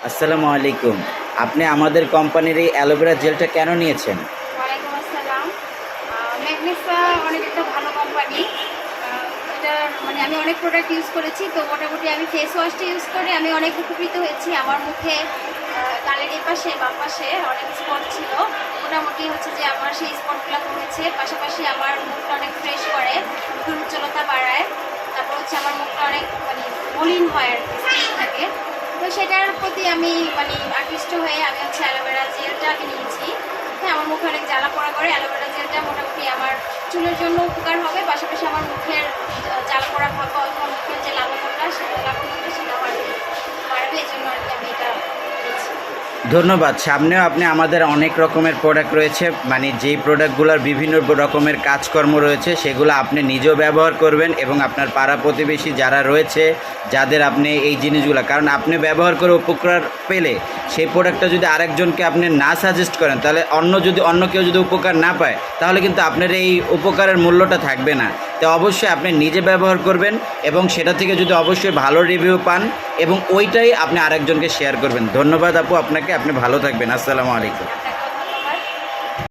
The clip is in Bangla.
আসসালামু আলাইকুম। আপনি আমাদের কোম্পানির এই অ্যালোভেরা জেলটা কেন নিয়েছেন? ওয়ালাইকুম আসসালাম। ম্যাগনেসা অনেক একটা ভালো কোম্পানি। এটা মানে আমি অনেক প্রোডাক্ট ইউজ করেছি, তো মোটামুটি আমি ফেস ওয়াশটা ইউজ করে আমি অনেক উপকৃত হয়েছি। আমার মুখে গালের এপাশে বাম পাশে অনেক স্পট ছিল, মোটামুটি হচ্ছে যে আমার সেই স্পটগুলো কমেছে। পাশাপাশি আমার মুখটা অনেক ফ্রেশ করে, মুখের উজ্জ্বলতা বাড়ায়। তারপর হচ্ছে আমার মুখটা অনেক মানে মলিন হয় আর কি, স্কিন থাকে। তো সেটার প্রতি আমি মানে আকৃষ্ট হয়ে আমি হচ্ছে অ্যালোভেরা জেলটা আমি নিয়েছি। হ্যাঁ, আমার মুখে অনেক জ্বালা পোড়া করে। অ্যালোভেরা জেলটা মোটামুটি আমার চুলের জন্য উপকার হবে, পাশাপাশি আমার মুখের জ্বালা পোড়া ভাব অথবা মুখের যে লাবণ্যটা সেটা বাড়বে। এই জন্য আর কি আমি এটা নিয়েছি। ধন্যবাদ। সামনেও আপনি আমাদের অনেক রকমের প্রোডাক্ট রয়েছে, মানে যেই প্রোডাক্টগুলোর বিভিন্ন রকমের কাজকর্ম রয়েছে সেগুলো আপনি নিজেও ব্যবহার করবেন এবং আপনার পাড়া প্রতিবেশী যারা রয়েছে যাদের আপনি এই জিনিসগুলো, কারণ আপনি ব্যবহার করে উপকার পেলে সেই প্রোডাক্টটা যদি আরেকজনকে আপনি না সাজেস্ট করেন, তাহলে অন্য কেউ যদি উপকার না পায় তাহলে কিন্তু আপনার এই উপকারের মূল্যটা থাকবে না। তো অবশ্যই আপনি নিজে ব্যবহার করবেন এবং সেটা থেকে যদি অবশ্যই ভালো রিভিউ পান এবং ওইটাই আপনি আরেকজনকে শেয়ার করবেন। ধন্যবাদ আপু আপনাকে, আপনি ভালো থাকবেন। আসসালামু আলাইকুম।